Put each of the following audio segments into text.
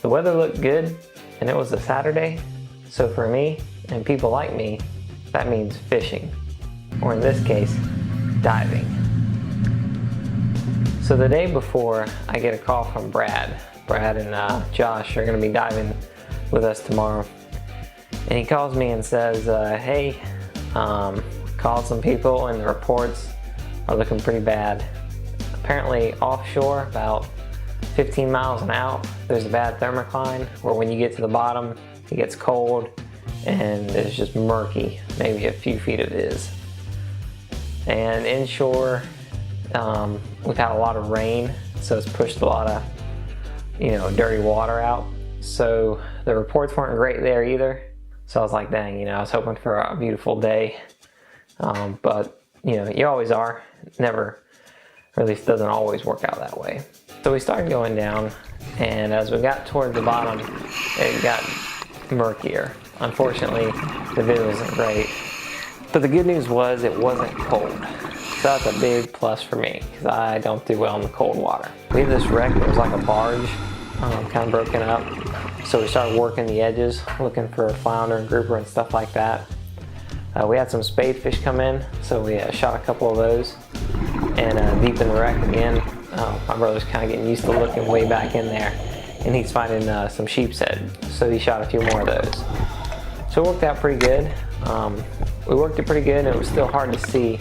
The weather looked good and it was a Saturday, so for me and people like me, that means fishing, or in this case, diving. So the day before, I get a call from Brad. Brad and Josh are gonna be diving with us tomorrow. And he calls me and says, hey, called some people and the reports are looking pretty bad. Apparently offshore, about 15 miles and out, there's a bad thermocline where when you get to the bottom, it gets cold and it's just murky, maybe a few feet of it is. And inshore, we've had a lot of rain, so it's pushed a lot of, dirty water out. So the reports weren't great there either. So I was like, dang, I was hoping for a beautiful day. But you always are. Never, or at least doesn't always work out that way. So we started going down, and as we got toward the bottom, it got murkier. Unfortunately, the vid wasn't great. But the good news was it wasn't cold. So that's a big plus for me, because I don't do well in the cold water. We had this wreck that was like a barge, kind of broken up. So we started working the edges, looking for flounder and grouper and stuff like that. We had some spade fish come in, so we shot a couple of those. And deep in the wreck again, my brother's kind of getting used to looking way back in there, and he's finding some sheep's head, so he shot a few more of those. So it worked out pretty good. We worked it pretty good, and it was still hard to see,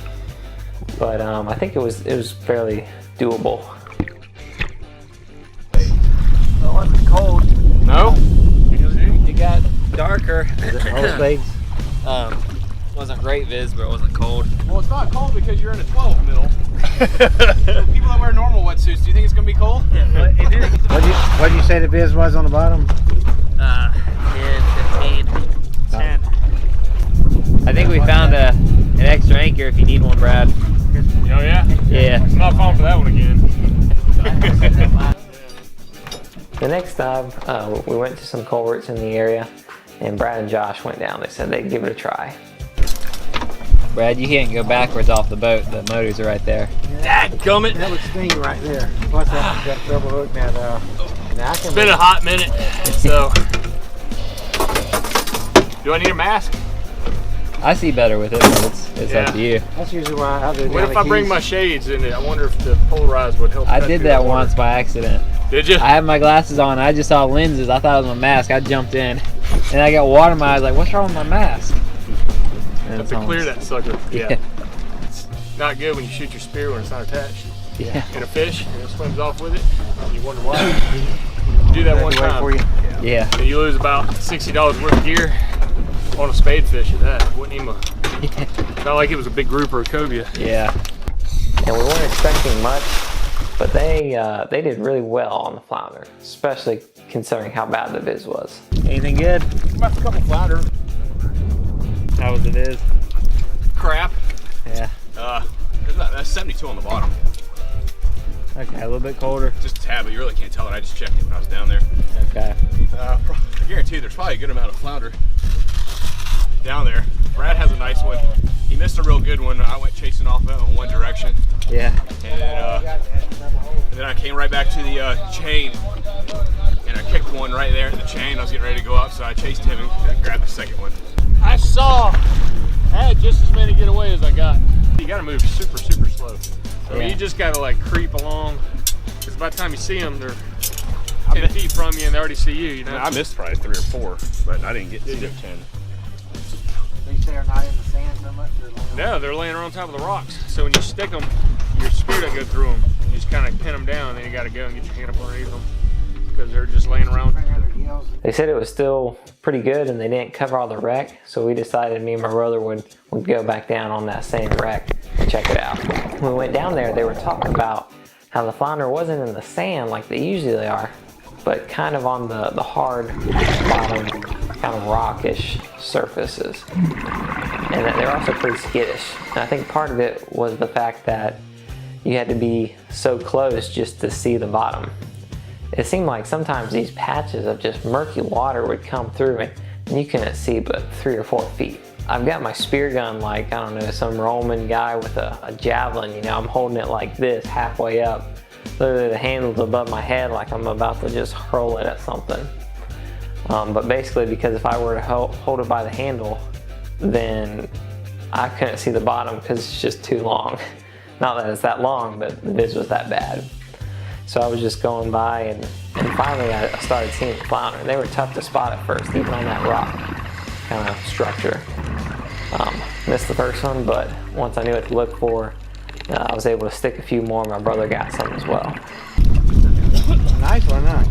but I think it was fairly doable. It wasn't cold. No? It got darker. All spades? Wasn't great viz, but it wasn't cold. Well, it's not cold because you're in a 12 mil. So people that wear normal wetsuits, do you think it's gonna be cold? Yeah, but it is. What did you say the viz was on the bottom? 10, 15, 10. I think we found an extra anchor if you need one, Brad. Oh yeah? Yeah. I'm not falling for that one again. The next dive, we went to some culverts in the area, and Brad and Josh went down. They said they'd give it a try. Brad, you can't go backwards off the boat. The motors are right there. Dadgummit! That would sting right there. Plus that double hook now. It's been a hot minute, so. Do I need a mask? I see better with it, but it's up to you. That's usually why I do. What if I bring my shades in it? I wonder if the polarized would help. I did that once by accident. Did you? I had my glasses on. I just saw lenses. I thought it was my mask. I jumped in, and I got water in my eyes. Like, what's wrong with my mask? And have to clear that sucker. Yeah. It's not good when you shoot your spear when it's not attached. Yeah. And a fish, and it swims off with it. You wonder why. You do that one time. For you. Yeah. And you lose about $60 worth of gear on a spade fish at that. It wasn't even not like it was a big grouper or cobia. Yeah. And we weren't expecting much, but they did really well on the flounder, especially considering how bad the viz was. Anything good? About a couple flounder. How was the viz? Crap. Yeah. That's 72 on the bottom. Okay, a little bit colder. Just a tad, but you really can't tell it. I just checked it when I was down there. Okay. I guarantee there's probably a good amount of flounder down there. Brad has a nice one. He missed a real good one. I went chasing off of it in one direction. Yeah. And then I came right back to the chain, and I kicked one right there in the chain. I was getting ready to go up, so I chased him and grabbed the second one. I had just as many get away as I got. You gotta move super, super slow. So you just gotta like creep along, because by the time you see them, they're 10 feet from you and they already see you, I missed probably 3 or 4, but I didn't get to 10. They say they're not in the sand so much? No, they're laying on top of the rocks. So when you stick them, your spear doesn't go through them. You just kind of pin them down, and then you gotta go and get your hand up underneath them, because they're just laying around. They said it was still pretty good and they didn't cover all the wreck, so we decided me and my brother would go back down on that same wreck and check it out. When we went down there, they were talking about how the flounder wasn't in the sand like they usually are, but kind of on the hard bottom, kind of rockish surfaces. And that they're also pretty skittish. And I think part of it was the fact that you had to be so close just to see the bottom. It seemed like sometimes these patches of just murky water would come through and you couldn't see but 3 or 4 feet. I've got my spear gun like, I don't know, some Roman guy with a javelin, I'm holding it like this halfway up literally the handle's above my head like I'm about to just hurl it at something. But basically, because if I were to hold it by the handle, then I couldn't see the bottom because it's just too long. Not that it's that long, but the viz was that bad. So I was just going by, and finally I started seeing the flounder. They were tough to spot at first, even on that rock kind of structure. Missed the first one, but once I knew what to look for, I was able to stick a few more. My brother got some as well. Nice one, huh?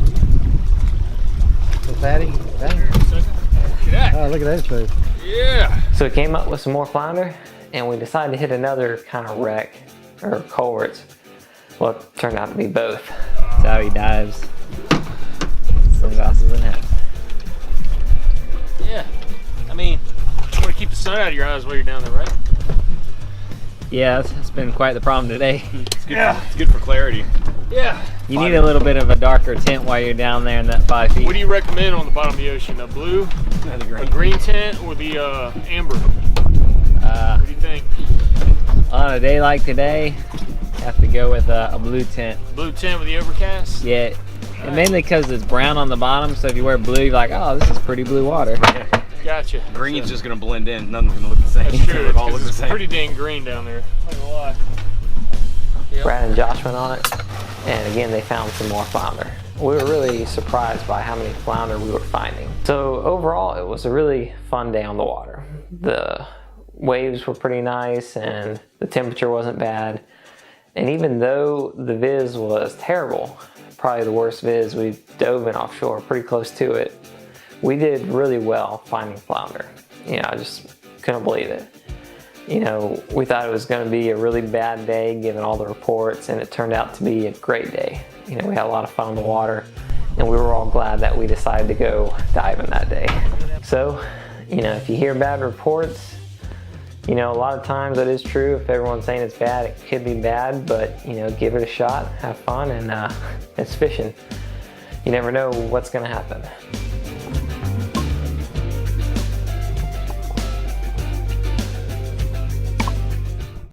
So fatty. Oh, look at that food. Yeah. So we came up with some more flounder, and we decided to hit another kind of wreck, or culverts. Well, it turned out to be both. That's how he dives. Sunglasses in hat. Yeah. I mean, you want to keep the sun out of your eyes while you're down there, right? Yeah, it's been quite the problem today. It's good, it's good for clarity. Yeah. You need a little bit of a darker tint while you're down there in that 5 feet. What do you recommend on the bottom of the ocean? A blue, a green tint, or the amber? What do you think? On a day like today, have to go with a blue tint. Blue tint with the overcast? Yeah, and mainly because it's brown on the bottom, so if you wear blue, you're like, oh, this is pretty blue water. Gotcha. Green's just gonna blend in. Nothing's gonna look the same. That's true. They all look the It's same. pretty dang green down there. Not gonna lie. Yep. Brad and Josh went on it, and again they found some more flounder. We were really surprised by how many flounder we were finding. So overall, it was a really fun day on the water. The waves were pretty nice, and the temperature wasn't bad. And even though the viz was terrible, probably the worst viz we've dove in offshore, pretty close to it, we did really well finding flounder. You know, I just couldn't believe it. You know, we thought it was going to be a really bad day given all the reports, and it turned out to be a great day. You know, we had a lot of fun on the water, and we were all glad that we decided to go diving that day. So, you know, if you hear bad reports, you know, a lot of times that is true. If everyone's saying it's bad, it could be bad, but, you know, give it a shot, have fun, and it's fishing. You never know what's going to happen.